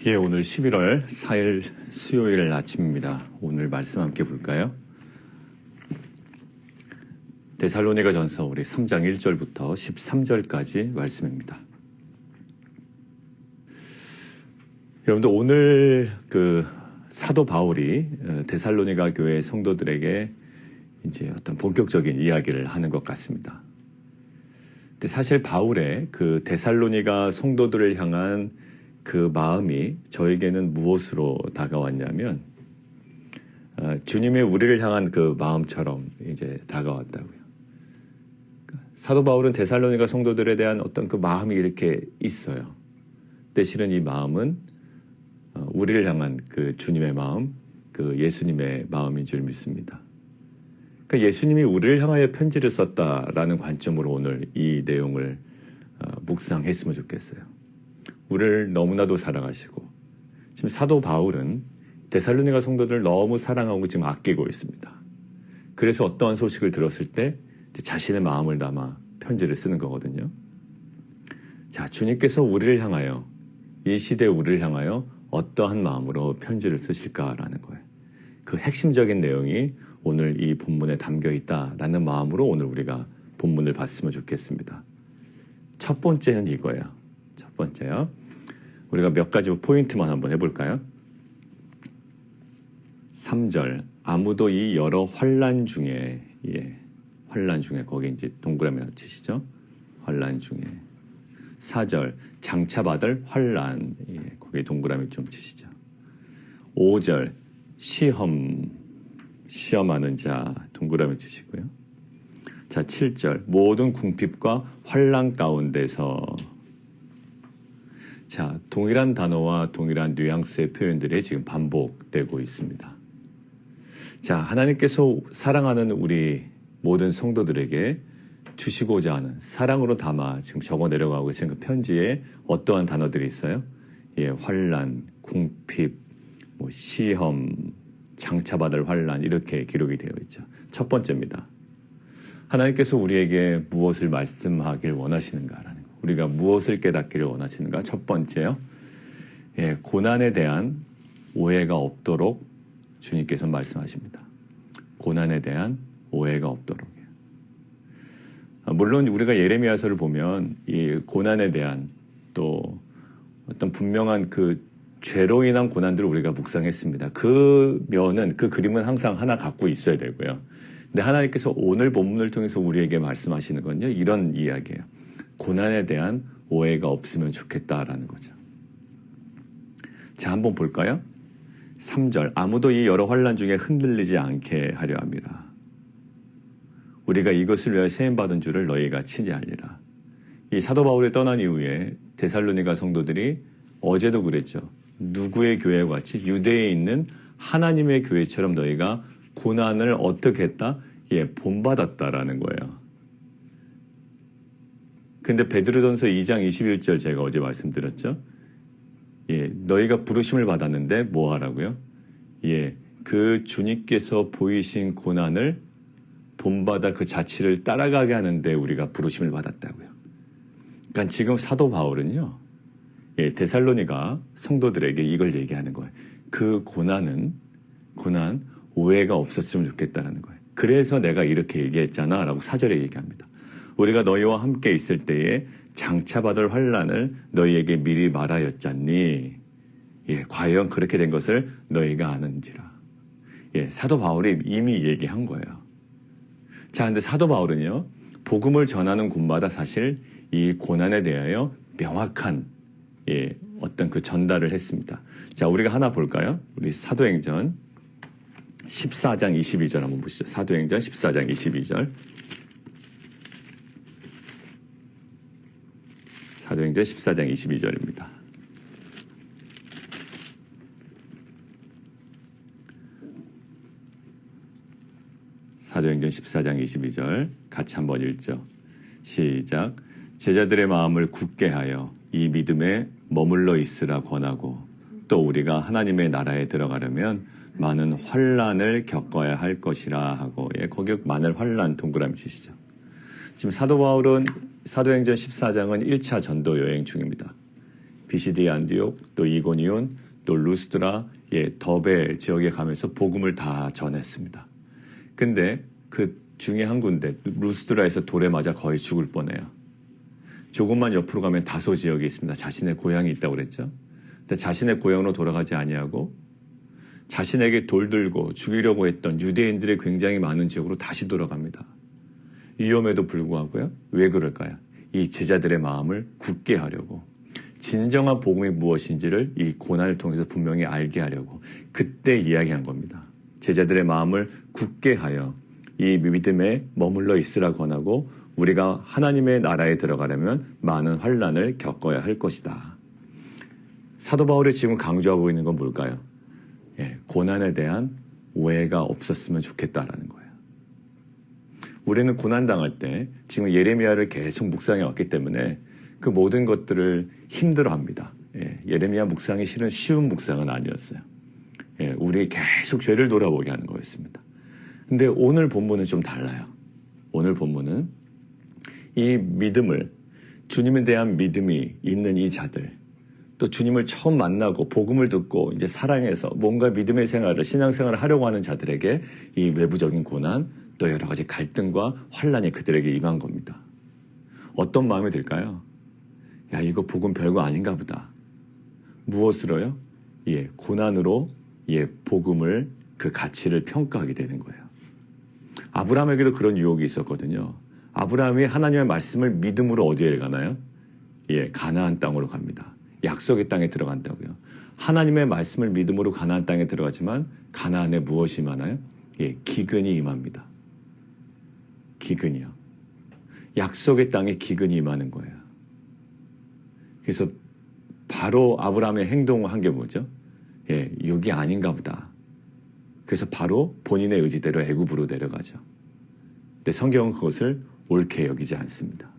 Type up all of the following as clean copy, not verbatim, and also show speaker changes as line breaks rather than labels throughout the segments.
예, 오늘 11월 4일 수요일 아침입니다. 오늘 말씀 함께 볼까요? 데살로니가 전서 우리 3장 1절부터 13절까지 말씀입니다. 여러분들 오늘 사도 바울이 데살로니가 교회 성도들에게 이제 어떤 본격적인 이야기를 하는 것 같습니다. 근데 사실 바울의 그 데살로니가 성도들을 향한 그 마음이 저에게는 무엇으로 다가왔냐면 주님의 우리를 향한 그 마음처럼 이제 다가왔다고요. 사도 바울은 데살로니가 성도들에 대한 어떤 그 마음이 이렇게 있어요. 근데 실은 이 마음은 우리를 향한 그 주님의 마음, 그 예수님의 마음인 줄 믿습니다. 그러니까 예수님이 우리를 향하여 편지를 썼다라는 관점으로 오늘 이 내용을 묵상했으면 좋겠어요. 우리를 너무나도 사랑하시고 지금 사도 바울은 데살로니가 성도들을 너무 사랑하고 지금 아끼고 있습니다. 그래서 어떠한 소식을 들었을 때 자신의 마음을 담아 편지를 쓰는 거거든요. 자, 주님께서 우리를 향하여 이 시대 우리를 향하여 어떠한 마음으로 편지를 쓰실까라는 거예요. 그 핵심적인 내용이 오늘 이 본문에 담겨 있다라는 마음으로 오늘 우리가 본문을 봤으면 좋겠습니다. 첫 번째는 이거예요. 첫 번째요. 우리가 몇 가지 포인트만 한번 해볼까요? 3절 아무도 이 여러 환난 중에 환난 중에 거기 이제 동그라미 치시죠? 환난 중에 4절 장차 받을 환난 거기 동그라미 좀 치시죠? 5절 시험하는 자 동그라미 치시고요. 자 7절 모든 궁핍과 환난 가운데서 자, 동일한 단어와 동일한 뉘앙스의 표현들이 지금 반복되고 있습니다. 자, 하나님께서 사랑하는 우리 모든 성도들에게 주시고자 하는 사랑으로 담아 지금 적어 내려가고 계신 그 편지에 어떠한 단어들이 있어요? 예, 환난, 궁핍, 시험, 장차받을 환난 이렇게 기록이 되어 있죠. 첫 번째입니다. 하나님께서 우리에게 무엇을 말씀하길 원하시는가라는 거. 우리가 무엇을 깨닫기를 원하시는가? 첫 번째요. 예, 고난에 대한 오해가 없도록 주님께서 말씀하십니다. 고난에 대한 오해가 없도록. 물론 우리가 예레미야서를 보면 이 고난에 대한 또 어떤 분명한 그 죄로 인한 고난들을 우리가 묵상했습니다. 그 면은 그 그림은 항상 하나 갖고 있어야 되고요. 근데 하나님께서 오늘 본문을 통해서 우리에게 말씀하시는 건요. 이런 이야기예요. 고난에 대한 오해가 없으면 좋겠다라는 거죠. 자, 한번 볼까요? 3절 아무도 이 여러 환난 중에 흔들리지 않게 하려 함이라. 우리가 이것을 위하여 세임받은 줄을 너희가 친히 알리라. 이 사도 바울이 떠난 이후에 데살로니가 성도들이 어제도 그랬죠. 누구의 교회와 같이 유대에 있는 하나님의 교회처럼 너희가 고난을 어떻게 했다? 예, 본받았다라는 거예요. 근데 베드로전서 2장 21절 제가 어제 말씀드렸죠. 예, 너희가 부르심을 받았는데 뭐 하라고요? 예, 그 주님께서 보이신 고난을 본받아 그 자취를 따라가게 하는데 우리가 부르심을 받았다고요. 그러니까 지금 사도 바울은요. 예, 데살로니가 성도들에게 이걸 얘기하는 거예요. 그 고난 오해가 없었으면 좋겠다는 거예요. 그래서 내가 이렇게 얘기했잖아 라고 4절에 얘기합니다. 우리가 너희와 함께 있을 때에 장차받을 환난을 너희에게 미리 말하였잖니. 예, 과연 그렇게 된 것을 너희가 아는지라. 예, 사도 바울이 이미 얘기한 거예요. 자, 근데 사도 바울은요, 복음을 전하는 곳마다 사실 이 고난에 대하여 명확한 어떤 그 전달을 했습니다. 자, 우리가 하나 볼까요? 우리 사도행전 14장 22절 한번 보시죠. 사도행전 14장 22절. 사도행전 14장 22절입니다. 사도행전 14장 22절 같이 한번 읽죠. 시작. 제자들의 마음을 굳게 하여 이 믿음에 머물러 있으라 권하고 또 우리가 하나님의 나라에 들어가려면 많은 환난을 겪어야 할 것이라 하고 거기 많은 환난 동그라미 치시죠. 지금 사도 바울은 사도행전 14장은 1차 전도 여행 중입니다. 비시디 안디옥, 또 이고니온, 또 루스드라, 더베 지역에 가면서 복음을 다 전했습니다. 근데 그 중에 한 군데, 루스드라에서 돌에 맞아 거의 죽을 뻔해요. 조금만 옆으로 가면 다소 지역이 있습니다. 자신의 고향이 있다고 그랬죠. 근데 자신의 고향으로 돌아가지 아니하고 자신에게 돌 들고 죽이려고 했던 유대인들이 굉장히 많은 지역으로 다시 돌아갑니다. 위험에도 불구하고요. 왜 그럴까요? 이 제자들의 마음을 굳게 하려고, 진정한 복음이 무엇인지를 이 고난을 통해서 분명히 알게 하려고 그때 이야기한 겁니다. 제자들의 마음을 굳게 하여 이 믿음에 머물러 있으라 권하고 우리가 하나님의 나라에 들어가려면 많은 환난을 겪어야 할 것이다. 사도 바울이 지금 강조하고 있는 건 뭘까요? 고난에 대한 오해가 없었으면 좋겠다라는 거예요. 우리는 고난당할 때 지금 예레미야를 계속 묵상해 왔기 때문에 그 모든 것들을 힘들어합니다. 예레미야 묵상이 실은 쉬운 묵상은 아니었어요. 우리 계속 죄를 돌아보게 하는 거였습니다. 근데 오늘 본문은 좀 달라요. 오늘 본문은 이 믿음을, 주님에 대한 믿음이 있는 이 자들, 또 주님을 처음 만나고 복음을 듣고 이제 사랑해서 뭔가 믿음의 생활을, 신앙생활을 하려고 하는 자들에게 이 외부적인 고난, 또 여러 가지 갈등과 환난이 그들에게 임한 겁니다. 어떤 마음이 들까요? 야, 이거 복음 별거 아닌가 보다. 무엇으로요? 고난으로 복음을, 그 가치를 평가하게 되는 거예요. 아브라함에게도 그런 유혹이 있었거든요. 아브라함이 하나님의 말씀을 믿음으로 어디에 가나요? 가나안 땅으로 갑니다. 약속의 땅에 들어간다고요. 하나님의 말씀을 믿음으로 가나안 땅에 들어가지만 가나안에 무엇이 임하나요? 기근이 임합니다. 기근이요. 약속의 땅에 기근이 임하는 거예요. 그래서 바로 아브라함의 행동을 한 게 뭐죠? 여기 아닌가 보다. 그래서 바로 본인의 의지대로 애굽으로 내려가죠. 근데 성경은 그것을 옳게 여기지 않습니다.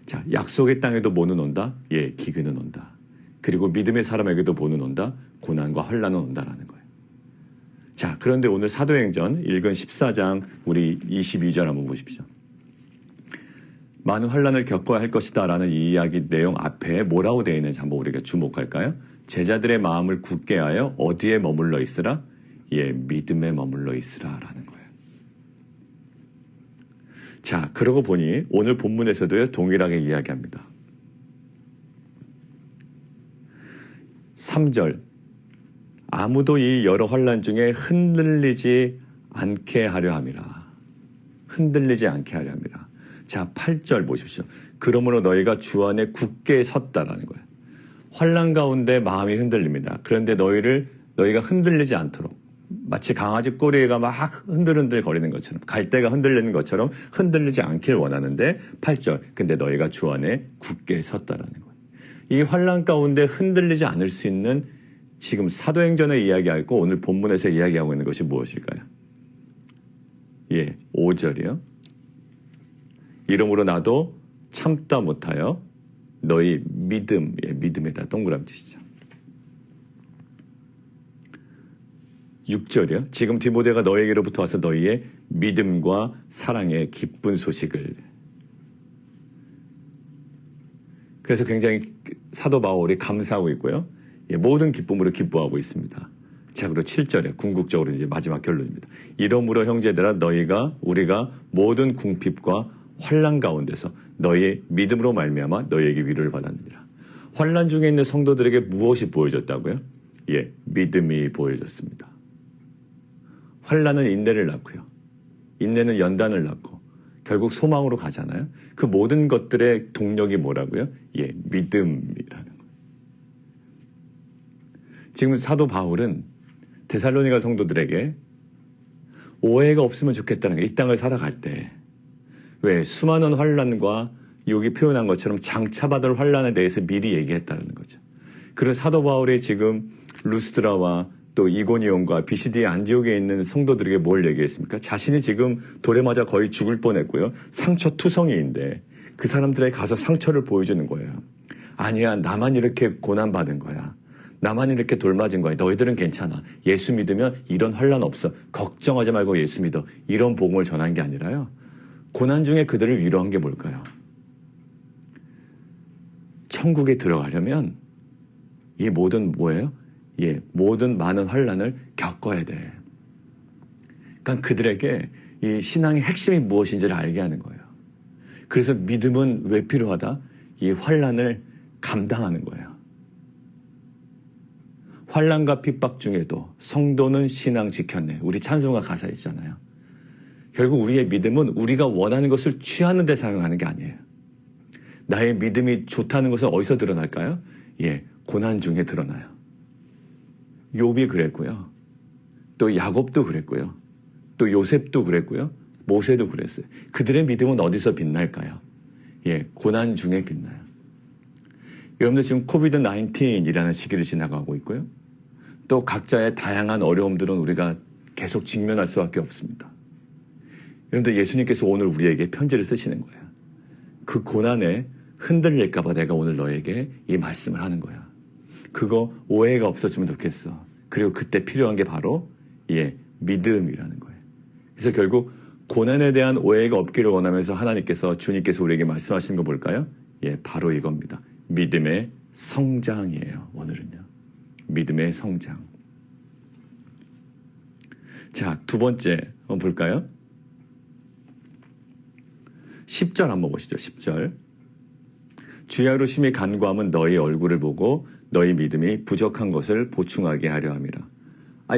자, 약속의 땅에도 뭐는 온다? 기근은 온다. 그리고 믿음의 사람에게도 뭐는 온다? 고난과 환난은 온다라는 거예요. 자, 그런데 오늘 사도행전 읽은 14장 우리 22절 한번 보십시오. 많은 환난을 겪어야 할 것이다 라는 이 이야기 내용 앞에 뭐라고 되어 있는지 한번 우리가 주목할까요? 제자들의 마음을 굳게 하여 어디에 머물러 있으라? 믿음에 머물러 있으라 라는 거예요. 자, 그러고 보니 오늘 본문에서도 동일하게 이야기합니다. 3절, 아무도 이 여러 환난 중에 흔들리지 않게 하려 함이라. 흔들리지 않게 하려 함이라. 자, 8절 보십시오. 그러므로 너희가 주 안에 굳게 섰다라는 거예요. 환난 가운데 마음이 흔들립니다. 그런데 너희가 흔들리지 않도록, 마치 강아지 꼬리가 막 흔들흔들 거리는 것처럼, 갈대가 흔들리는 것처럼 흔들리지 않길 원하는데 8절, 근데 너희가 주 안에 굳게 섰다라는 거예요. 이 환난 가운데 흔들리지 않을 수 있는, 지금 사도행전에 이야기하고 오늘 본문에서 이야기하고 있는 것이 무엇일까요? 5절이요. 이러므로 나도 참다 못하여 너희 믿음, 믿음에다 동그라미 치시죠. 6절이요. 지금 디모데가 너에게로부터 와서 너희의 믿음과 사랑의 기쁜 소식을. 그래서 굉장히 사도 바울이 감사하고 있고요. 모든 기쁨으로 기뻐하고 있습니다. 자, 그리고 7절에 궁극적으로 이제 마지막 결론입니다. 이러므로 형제들아 우리가 모든 궁핍과 환난 가운데서 너희의 믿음으로 말미암아 너희에게 위로를 받았느니라. 환난 중에 있는 성도들에게 무엇이 보여졌다고요? 믿음이 보여졌습니다. 환난은 인내를 낳고요. 인내는 연단을 낳고 결국 소망으로 가잖아요. 그 모든 것들의 동력이 뭐라고요? 믿음이라는 거예요. 지금 사도 바울은 데살로니가 성도들에게 오해가 없으면 좋겠다는 거예요. 이 땅을 살아갈 때. 왜? 수많은 환난과 여기 표현한 것처럼 장차받을 환난에 대해서 미리 얘기했다는 거죠. 그래서 사도 바울이 지금 루스드라와 또 이고니온과 비시디 안디옥에 있는 성도들에게 뭘 얘기했습니까? 자신이 지금 돌에 맞아 거의 죽을 뻔했고요. 상처투성이인데 그 사람들에게 가서 상처를 보여주는 거예요. 아니야, 나만 이렇게 고난받은 거야. 나만 이렇게 돌 맞은 거야. 너희들은 괜찮아. 예수 믿으면 이런 환난 없어. 걱정하지 말고 예수 믿어. 이런 복음을 전한 게 아니라요. 고난 중에 그들을 위로한 게 뭘까요? 천국에 들어가려면 이 모든 뭐예요? 모든 많은 환난을 겪어야 돼. 그러니까 그들에게 이 신앙의 핵심이 무엇인지를 알게 하는 거예요. 그래서 믿음은 왜 필요하다? 이 환난을 감당하는 거예요. 환난과 핍박 중에도 성도는 신앙 지켰네. 우리 찬송가 가사 있잖아요. 결국 우리의 믿음은 우리가 원하는 것을 취하는 데 사용하는 게 아니에요. 나의 믿음이 좋다는 것은 어디서 드러날까요? 고난 중에 드러나요. 욥이 그랬고요. 또 야곱도 그랬고요. 또 요셉도 그랬고요. 모세도 그랬어요. 그들의 믿음은 어디서 빛날까요? 고난 중에 빛나요. 여러분들 지금 코비드-19이라는 시기를 지나가고 있고요. 또 각자의 다양한 어려움들은 우리가 계속 직면할 수밖에 없습니다. 여러분들 예수님께서 오늘 우리에게 편지를 쓰시는 거예요. 그 고난에 흔들릴까 봐 내가 오늘 너에게 이 말씀을 하는 거야. 그거 오해가 없었으면 좋겠어. 그리고 그때 필요한 게 바로 믿음이라는 거예요. 그래서 결국 고난에 대한 오해가 없기를 원하면서 주님께서 우리에게 말씀하시는 거 뭘까요? 바로 이겁니다. 믿음의 성장이에요. 오늘은요. 믿음의 성장. 자, 두 번째 한번 볼까요? 10절 한번 보시죠. 10절. 주야로 심히 간구함은 너희 얼굴을 보고 너희 믿음이 부족한 것을 보충하게 하려 함이라.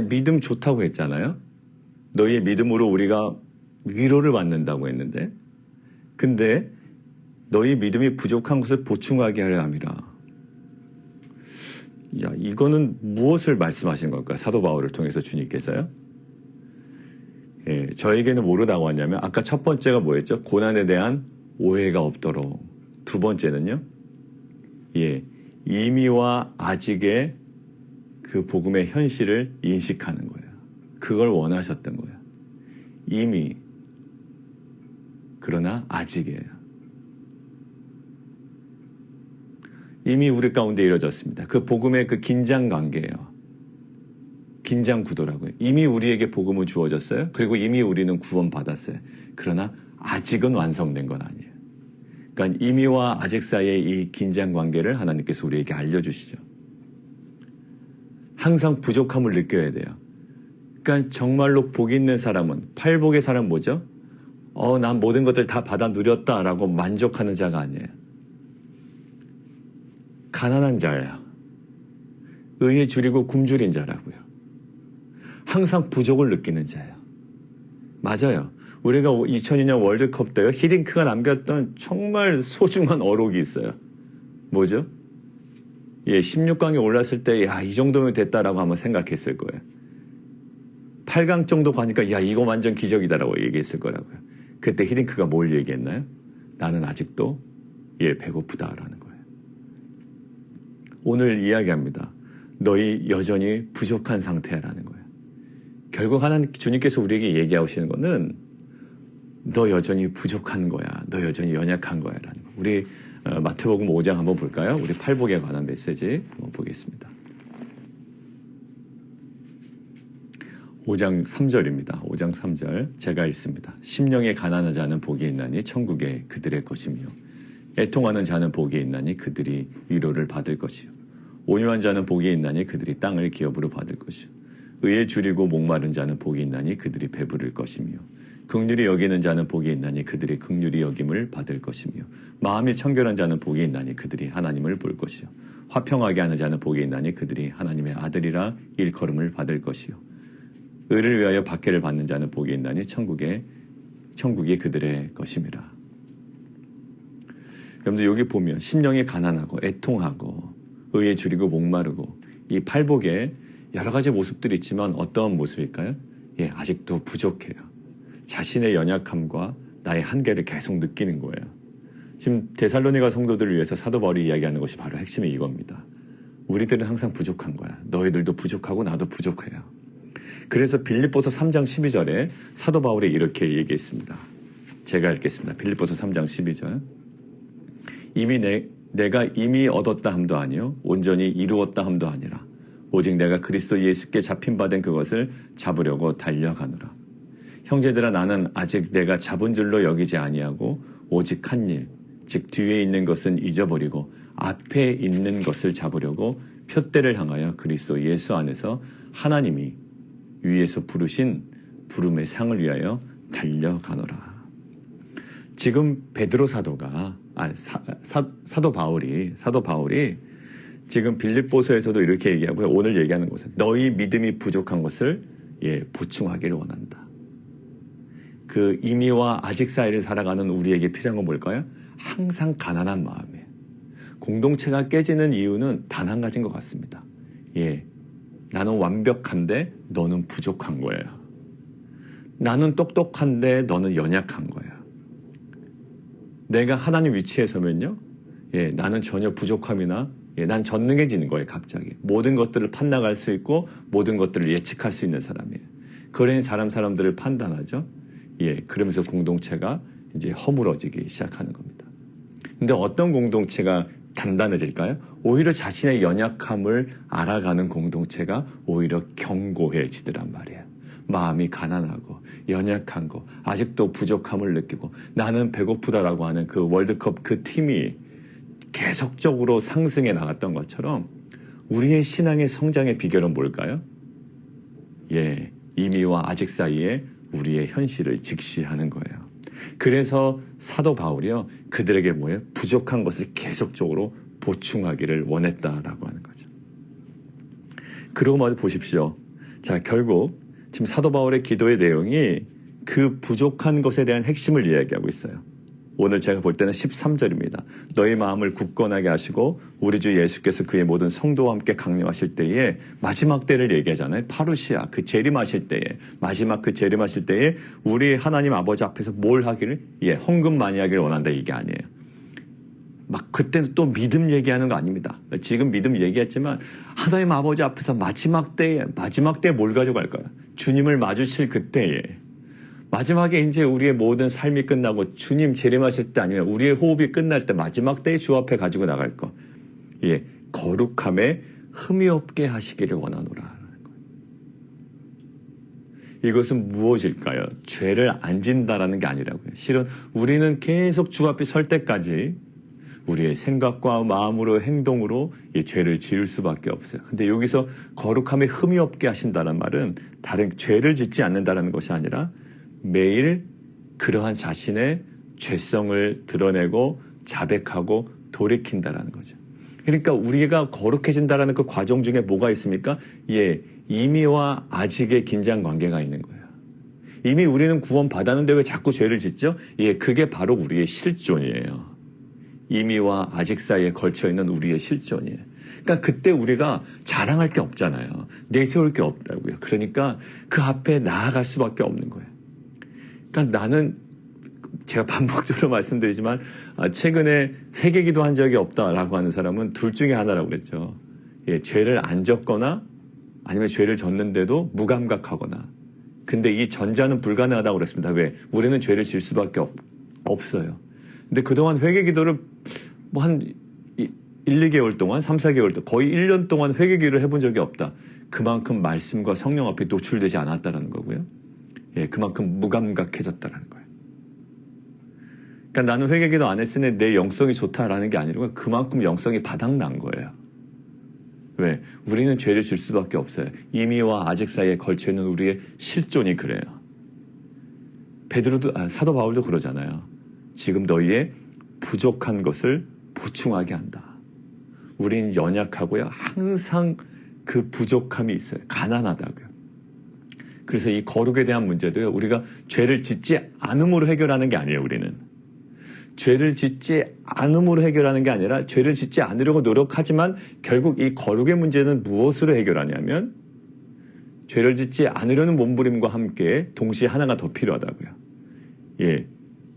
믿음 좋다고 했잖아요. 너희의 믿음으로 우리가 위로를 받는다고 했는데, 근데 너희 믿음이 부족한 것을 보충하게 하려 함이라. 이거는 무엇을 말씀하신 걸까요? 사도 바울을 통해서 주님께서요. 저에게는 뭐로 왔냐면 아까 첫 번째가 뭐였죠? 고난에 대한 오해가 없도록. 두 번째는요. 이미와 아직의 그 복음의 현실을 인식하는 거예요. 그걸 원하셨던 거예요. 이미, 그러나 아직이에요. 이미 우리 가운데 이루어졌습니다. 그 복음의 그 긴장 관계예요. 긴장 구도라고요. 이미 우리에게 복음은 주어졌어요. 그리고 이미 우리는 구원받았어요. 그러나 아직은 완성된 건 아니에요. 그러니까 이미와 아직 사이의 이 긴장 관계를 하나님께서 우리에게 알려주시죠. 항상 부족함을 느껴야 돼요. 그러니까 정말로 복 있는 사람은, 팔복의 사람 뭐죠? 난 모든 것들 다 받아 누렸다라고 만족하는 자가 아니에요. 가난한 자예요. 의에 줄이고 굶주린 자라고요. 항상 부족을 느끼는 자예요. 맞아요. 우리가 2002년 월드컵 때요. 히딩크가 남겼던 정말 소중한 어록이 있어요. 뭐죠? 16강에 올랐을 때 이 정도면 됐다라고 한번 생각했을 거예요. 8강 정도 가니까 이거 완전 기적이다라고 얘기했을 거라고요. 그때 히딩크가 뭘 얘기했나요? 나는 아직도 배고프다라는 거예요. 오늘 이야기합니다. 너희 여전히 부족한 상태라는 거예요. 결국 주님께서 우리에게 얘기하시는 거는 너 여전히 부족한 거야. 너 여전히 연약한 거야. 라는 거. 우리 마태복음 5장 한번 볼까요? 우리 팔복에 관한 메시지 한번 보겠습니다. 5장 3절입니다. 5장 3절 제가 읽습니다. 심령에 가난한 자는 복이 있나니 천국에 그들의 것이며 애통하는 자는 복이 있나니 그들이 위로를 받을 것이요 온유한 자는 복이 있나니 그들이 땅을 기업으로 받을 것이요 의에 줄이고 목마른 자는 복이 있나니 그들이 배부를 것이며 긍휼히 여기는 자는 복이 있나니 그들이 긍휼히 여김을 받을 것이며 마음이 청결한 자는 복이 있나니 그들이 하나님을 볼 것이요 화평하게 하는 자는 복이 있나니 그들이 하나님의 아들이라 일컬음을 받을 것이요 의를 위하여 박해를 받는 자는 복이 있나니 천국이 그들의 것임이라. 여러분들 여기 보면 심령이 가난하고 애통하고 의에 줄이고 목마르고 이 팔복에 여러 가지 모습들이 있지만 어떤 모습일까요? 아직도 부족해요. 자신의 연약함과 나의 한계를 계속 느끼는 거예요. 지금 데살로니가 성도들을 위해서 사도 바울이 이야기하는 것이 바로 핵심이 이겁니다. 우리들은 항상 부족한 거야. 너희들도 부족하고 나도 부족해요. 그래서 빌립보서 3장 12절에 사도 바울이 이렇게 얘기했습니다. 제가 읽겠습니다. 빌립보서 3장 12절. 내가 이미 얻었다 함도 아니요 온전히 이루었다 함도 아니라 오직 내가 그리스도 예수께 잡힌 바 된 그것을 잡으려고 달려가노라. 형제들아 나는 아직 내가 잡은 줄로 여기지 아니하고 오직 한 일 즉 뒤에 있는 것은 잊어버리고 앞에 있는 것을 잡으려고 표대를 향하여 그리스도 예수 안에서 하나님이 위에서 부르신 부름의 상을 위하여 달려가노라. 지금 베드로 사도가 사도 바울이 지금 빌립보서에서도 이렇게 얘기하고요. 오늘 얘기하는 것은 너희 믿음이 부족한 것을 보충하기를 원한다. 그 이미와 아직 사이를 살아가는 우리에게 필요한 건 뭘까요? 항상 가난한 마음이에요. 공동체가 깨지는 이유는 단 한 가지인 것 같습니다. 나는 완벽한데 너는 부족한 거예요. 나는 똑똑한데 너는 연약한 거예요. 내가 하나님 위치에 서면요, 나는 전혀 부족함이나 난 전능해지는 거예요. 갑자기 모든 것들을 판단할 수 있고 모든 것들을 예측할 수 있는 사람이에요. 그러니 사람들을 판단하죠. 그러면서 공동체가 이제 허물어지기 시작하는 겁니다. 근데 어떤 공동체가 단단해질까요? 오히려 자신의 연약함을 알아가는 공동체가 오히려 견고해지더란 말이에요. 마음이 가난하고 연약한 거, 아직도 부족함을 느끼고 나는 배고프다라고 하는 그 월드컵 그 팀이 계속적으로 상승해 나갔던 것처럼 우리의 신앙의 성장의 비결은 뭘까요? 이미와 아직 사이에 우리의 현실을 직시하는 거예요. 그래서 사도 바울이요, 그들에게 뭐예요? 부족한 것을 계속적으로 보충하기를 원했다라고 하는 거죠. 그러고 말해 보십시오. 자, 결국 지금 사도 바울의 기도의 내용이 그 부족한 것에 대한 핵심을 이야기하고 있어요. 오늘 제가 볼 때는 13절입니다. 너희 마음을 굳건하게 하시고 우리 주 예수께서 그의 모든 성도와 함께 강림하실 때에 마지막 때를 얘기하잖아요. 파루시아, 그 재림하실 때에, 마지막 그 재림하실 때에 우리 하나님 아버지 앞에서 뭘 하기를? 헌금 많이 하기를 원한다, 이게 아니에요. 막 그때는 또 믿음 얘기하는 거 아닙니다. 지금 믿음 얘기했지만 하나님 아버지 앞에서 마지막 때에 뭘 가져갈까요? 주님을 마주칠 그때에, 마지막에 이제 우리의 모든 삶이 끝나고 주님 재림하실 때 아니면 우리의 호흡이 끝날 때 마지막 때에 주 앞에 가지고 나갈 거. 거룩함에 흠이 없게 하시기를 원하노라. 이것은 무엇일까요? 죄를 안 진다라는 게 아니라고요. 실은 우리는 계속 주 앞에 설 때까지 우리의 생각과 마음으로 행동으로 이 죄를 지을 수밖에 없어요. 근데 여기서 거룩함에 흠이 없게 하신다는 말은 다른 죄를 짓지 않는다는 것이 아니라 매일 그러한 자신의 죄성을 드러내고 자백하고 돌이킨다라는 거죠. 그러니까 우리가 거룩해진다라는 그 과정 중에 뭐가 있습니까? 이미와 아직의 긴장 관계가 있는 거예요. 이미 우리는 구원 받았는데 왜 자꾸 죄를 짓죠? 그게 바로 우리의 실존이에요. 이미와 아직 사이에 걸쳐 있는 우리의 실존이에요. 그러니까 그때 우리가 자랑할 게 없잖아요. 내세울 게 없다고요. 그러니까 그 앞에 나아갈 수밖에 없는 거예요. 그러니까 나는 제가 반복적으로 말씀드리지만 최근에 회개기도 한 적이 없다라고 하는 사람은 둘 중에 하나라고 그랬죠. 죄를 안 졌거나 아니면 죄를 졌는데도 무감각하거나. 근데 이 전자는 불가능하다고 그랬습니다. 왜? 우리는 죄를 질 수밖에 없어요. 근데 그동안 회개기도를 뭐 한 1, 2개월 동안, 3, 4개월 동안 거의 1년 동안 회개기도를 해본 적이 없다. 그만큼 말씀과 성령 앞에 노출되지 않았다는 거고요. 그만큼 무감각해졌다는 거예요. 그러니까 나는 회개기도 안 했으니 내 영성이 좋다라는 게 아니라 그만큼 영성이 바닥난 거예요. 왜? 우리는 죄를 질 수밖에 없어요. 이미와 아직 사이에 걸쳐있는 우리의 실존이 그래요. 사도 바울도 그러잖아요. 지금 너희의 부족한 것을 보충하게 한다. 우린 연약하고요. 항상 그 부족함이 있어요. 가난하다고요. 그래서 이 거룩에 대한 문제도요. 우리가 죄를 짓지 않음으로 해결하는 게 아니에요. 우리는. 죄를 짓지 않음으로 해결하는 게 아니라 죄를 짓지 않으려고 노력하지만 결국 이 거룩의 문제는 무엇으로 해결하냐면 죄를 짓지 않으려는 몸부림과 함께 동시에 하나가 더 필요하다고요.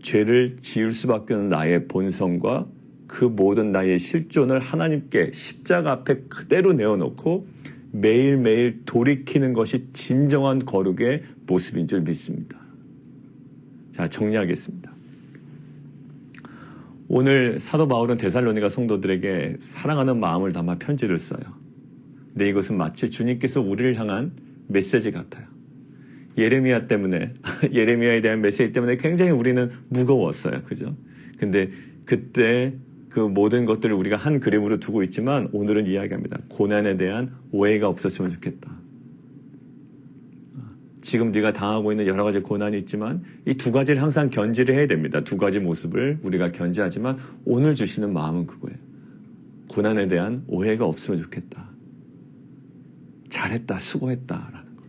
죄를 지을 수밖에 없는 나의 본성과 그 모든 나의 실존을 하나님께 십자가 앞에 그대로 내어놓고 매일매일 돌이키는 것이 진정한 거룩의 모습인 줄 믿습니다. 자, 정리하겠습니다. 오늘 사도 바울은 데살로니가 성도들에게 사랑하는 마음을 담아 편지를 써요. 근데 이것은 마치 주님께서 우리를 향한 메시지 같아요. 예레미야에 대한 메시지 때문에 굉장히 우리는 무거웠어요. 그죠? 근데 그때 그 모든 것들을 우리가 한 그림으로 두고 있지만 오늘은 이야기합니다. 고난에 대한 오해가 없었으면 좋겠다. 지금 네가 당하고 있는 여러 가지 고난이 있지만 이 두 가지를 항상 견지를 해야 됩니다. 두 가지 모습을 우리가 견지하지만 오늘 주시는 마음은 그거예요. 고난에 대한 오해가 없으면 좋겠다. 잘했다, 수고했다라는 거.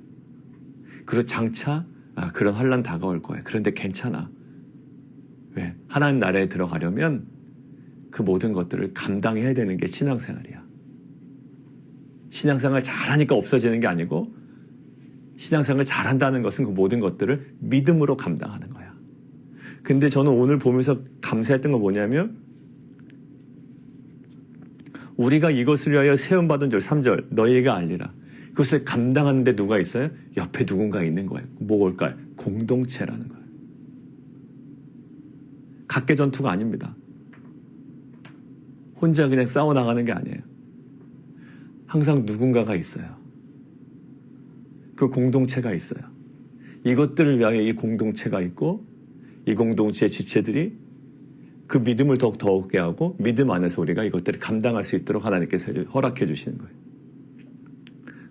그리고 장차 그런 환난 다가올 거야. 그런데 괜찮아. 왜? 하나님 나라에 들어가려면 그 모든 것들을 감당해야 되는 게 신앙생활이야. 신앙생활 잘하니까 없어지는 게 아니고 신앙생활 잘한다는 것은 그 모든 것들을 믿음으로 감당하는 거야. 근데 저는 오늘 보면서 감사했던 건 뭐냐면 우리가 이것을 위하여 세움받은 줄 3절 너희가 알리라. 그것을 감당하는데 누가 있어요? 옆에 누군가 있는 거예요. 뭘까요? 공동체라는 거예요. 각계 전투가 아닙니다. 혼자 그냥 싸워나가는 게 아니에요. 항상 누군가가 있어요. 그 공동체가 있어요. 이것들을 위하여 이 공동체가 있고 이 공동체의 지체들이 그 믿음을 더욱 얻게 하고 믿음 안에서 우리가 이것들을 감당할 수 있도록 하나님께서 허락해 주시는 거예요.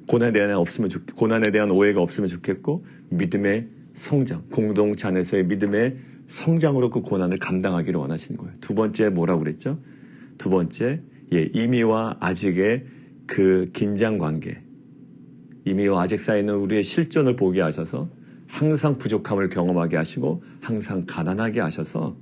고난에 대한 오해가 없으면 좋겠고 믿음의 성장, 공동체 안에서의 믿음의 성장으로 그 고난을 감당하기를 원하시는 거예요. 두 번째 뭐라고 그랬죠? 두 번째, 이미와 아직의 그 긴장 관계. 이미와 아직 사이에 있는 우리의 실존을 보게 하셔서 항상 부족함을 경험하게 하시고 항상 가난하게 하셔서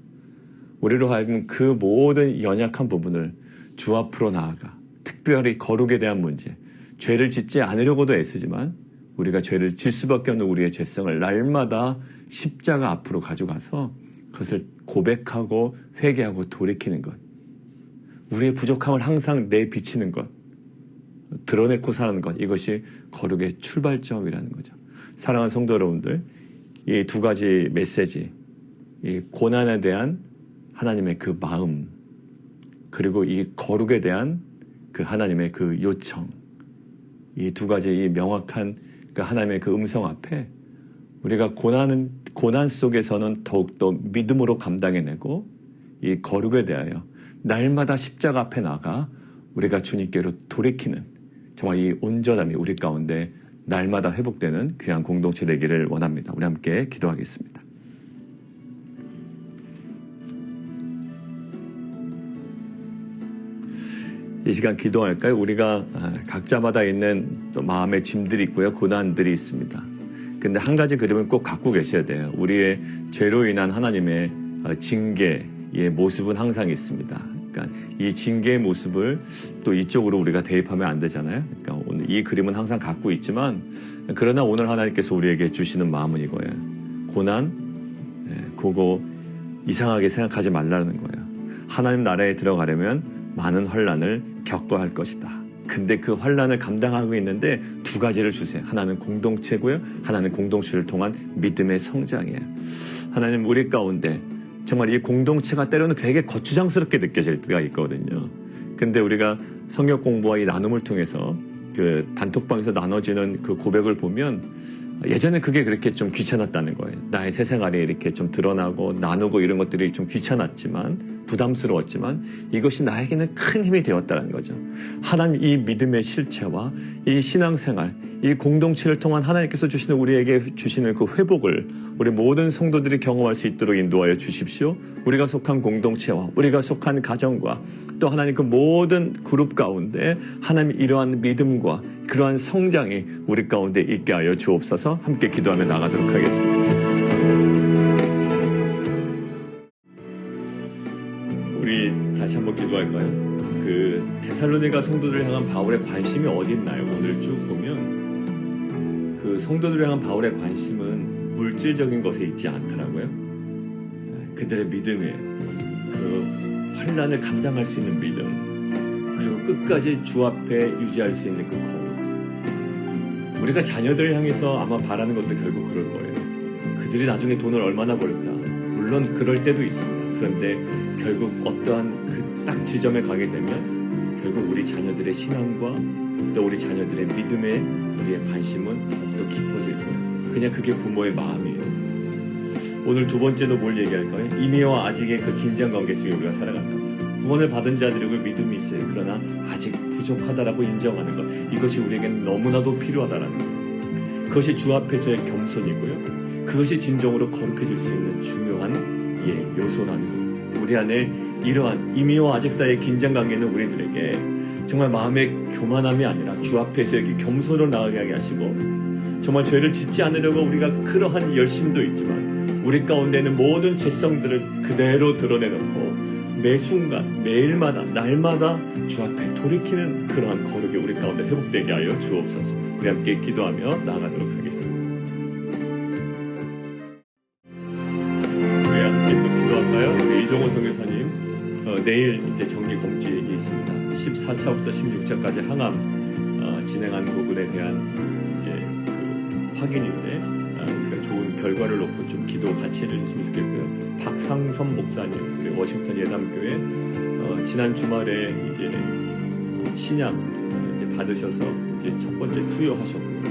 우리로 하여금 그 모든 연약한 부분을 주 앞으로 나아가 특별히 거룩에 대한 문제, 죄를 짓지 않으려고도 애쓰지만 우리가 죄를 질 수밖에 없는 우리의 죄성을 날마다 십자가 앞으로 가져가서 그것을 고백하고 회개하고 돌이키는 것. 우리의 부족함을 항상 내비치는 것. 드러내고 사는 것. 이것이 거룩의 출발점이라는 거죠. 사랑하는 성도 여러분들, 이 두 가지 메시지, 이 고난에 대한 하나님의 그 마음, 그리고 이 거룩에 대한 그 하나님의 그 요청, 이 두 가지 이 명확한 그 하나님의 그 음성 앞에 우리가 고난 속에서는 더욱더 믿음으로 감당해내고 이 거룩에 대하여 날마다 십자가 앞에 나가 우리가 주님께로 돌이키는 정말 이 온전함이 우리 가운데 날마다 회복되는 귀한 공동체 되기를 원합니다. 우리 함께 기도하겠습니다. 이 시간 기도할까요? 우리가 각자마다 있는 또 마음의 짐들이 있고요. 고난들이 있습니다. 근데 한 가지 그림은 꼭 갖고 계셔야 돼요. 우리의 죄로 인한 하나님의 징계의 모습은 항상 있습니다. 그러니까 이 징계의 모습을 또 이쪽으로 우리가 대입하면 안 되잖아요. 그러니까 오늘 이 그림은 항상 갖고 있지만 그러나 오늘 하나님께서 우리에게 주시는 마음은 이거예요. 고난, 그거 이상하게 생각하지 말라는 거예요. 하나님 나라에 들어가려면 많은 환난을 겪어야 할 것이다. 근데 그 환난을 감당하고 있는데 두 가지를 주세요. 하나는 공동체고요. 하나는 공동체를 통한 믿음의 성장이에요. 하나님 우리 가운데 정말 이 공동체가 때로는 되게 거추장스럽게 느껴질 때가 있거든요. 근데 우리가 성경 공부와 이 나눔을 통해서 그 단톡방에서 나눠지는 그 고백을 보면 예전에 그게 그렇게 좀 귀찮았다는 거예요. 나의 새 생활이 이렇게 좀 드러나고 나누고 이런 것들이 좀 귀찮았지만 부담스러웠지만 이것이 나에게는 큰 힘이 되었다는 거죠. 하나님 이 믿음의 실체와 이 신앙생활, 이 공동체를 통한 하나님께서 주시는 우리에게 주시는 그 회복을 우리 모든 성도들이 경험할 수 있도록 인도하여 주십시오. 우리가 속한 공동체와 우리가 속한 가정과 또 하나님 그 모든 그룹 가운데 하나님 이러한 믿음과 그러한 성장이 우리 가운데 있게 하여 주옵소서. 함께 기도하며 나가도록 하겠습니다. 우리 다시 한번 기도할까요? 그 데살로니가 성도들을 향한 바울의 관심이 어디 있나요? 오늘 쭉 보면 그 성도들을 향한 바울의 관심은 물질적인 것에 있지 않더라고요. 그들의 믿음이에요. 그 환난을 감당할 수 있는 믿음, 그리고 끝까지 주 앞에 유지할 수 있는 그 거룩. 우리가 자녀들을 향해서 아마 바라는 것도 결국 그럴 거예요. 그들이 나중에 돈을 얼마나 벌까? 물론 그럴 때도 있습니다. 그런데 결국 어떠한 그 딱 지점에 가게 되면 결국 우리 자녀들의 신앙과 또 우리 자녀들의 믿음에 우리의 관심은 더욱더 깊어질 거예요. 그냥 그게 부모의 마음이에요. 오늘 두 번째도 뭘 얘기할까요? 이미와 아직의 그 긴장 관계 속에 우리가 살아간다. 구원을 받은 자들에게 믿음이 있어요. 그러나 아직 부족하다라고 인정하는 것. 이것이 우리에게는 너무나도 필요하다라는 것. 그것이 주 앞에서의 겸손이고요. 그것이 진정으로 거룩해질 수 있는 중요한 요소라는 것. 우리 안에 이러한 이미와 아직 사이의 긴장 관계는 우리들에게 정말 마음의 교만함이 아니라 주 앞에서 이렇게 겸손으로 나아가게 하게 하시고, 정말 죄를 짓지 않으려고 우리가 그러한 열심도 있지만 우리 가운데는 모든 죄성들을 그대로 드러내놓고 매 순간 매일마다 날마다 주 앞에 돌이키는 그러한 거룩이 우리 가운데 회복되게 하여 주옵소서. 우리 함께 기도하며 나아가도록 하겠습니다. 우리 함께 또 기도할까요? 우리 이종호 선교사님, 내일 이제 정기 검진이 있습니다. 14차부터 16차까지 항암 진행한 부분에 대한 이제 그 확인인데, 우리가 좋은 결과를 놓고 좀 기도 같이 해주셨으면 좋겠고요. 박상선 목사님, 우리 워싱턴 예담교회 지난 주말에 이제 신약 이제 받으셔서 이제 첫 번째 투여하셨고요.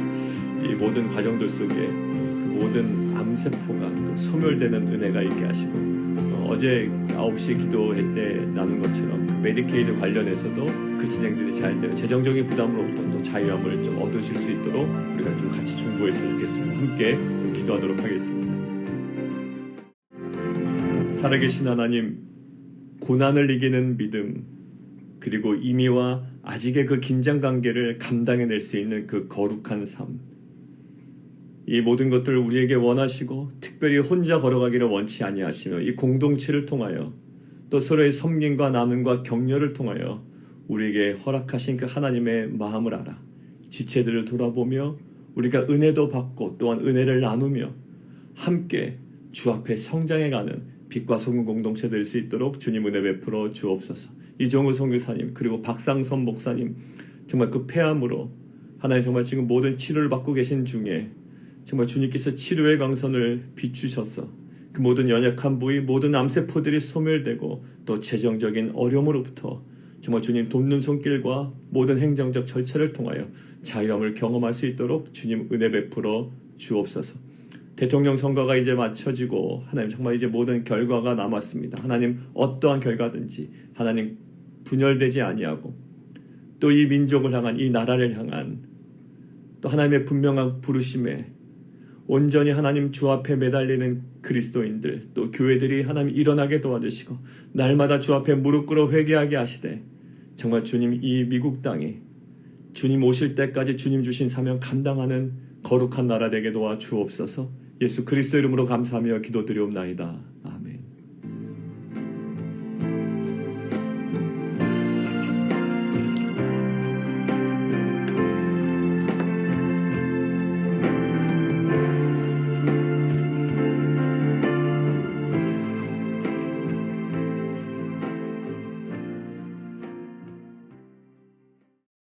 이 모든 과정들 속에 그 모든 암세포가 또 소멸되는 은혜가 있게 하시고, 어제 9시 기도회 때 나눈 것처럼 그 메디케이드 관련해서도 그 진행들이 잘 되어 재정적인 부담으로부터 또 자유함을 좀 얻으실 수 있도록 우리가 좀 같이 중보했으면 좋겠습니다. 함께 좀 기도하도록 하겠습니다. 살아계신 하나님, 고난을 이기는 믿음, 그리고 이미와 아직의 그 긴장 관계를 감당해낼 수 있는 그 거룩한 삶, 이 모든 것들을 우리에게 원하시고 특별히 혼자 걸어가기를 원치 아니하시며 이 공동체를 통하여 또 서로의 섬김과 나눔과 격려를 통하여 우리에게 허락하신 그 하나님의 마음을 알아 지체들을 돌아보며 우리가 은혜도 받고 또한 은혜를 나누며 함께 주 앞에 성장해가는 빛과 소금 공동체 될 수 있도록 주님 은혜 베풀어 주옵소서. 이종우 선교사님, 그리고 박상선 목사님, 정말 그 폐암으로 하나님 정말 지금 모든 치료를 받고 계신 중에 정말 주님께서 치료의 강선을 비추셔서 그 모든 연약한 부위, 모든 암세포들이 소멸되고 또 재정적인 어려움으로부터 정말 주님 돕는 손길과 모든 행정적 절차를 통하여 자유함을 경험할 수 있도록 주님 은혜 베풀어 주옵소서. 대통령 선거가 이제 마쳐지고 하나님 정말 이제 모든 결과가 남았습니다. 하나님 어떠한 결과든지 하나님 분열되지 아니하고 또 이 민족을 향한, 이 나라를 향한 또 하나님의 분명한 부르심에 온전히 하나님 주 앞에 매달리는 그리스도인들, 또 교회들이 하나님 일어나게 도와주시고 날마다 주 앞에 무릎 꿇어 회개하게 하시되 정말 주님 이 미국 땅이 주님 오실 때까지 주님 주신 사명 감당하는 거룩한 나라 되게 도와주옵소서. 예수 그리스도 이름으로 감사하며 기도드리옵나이다.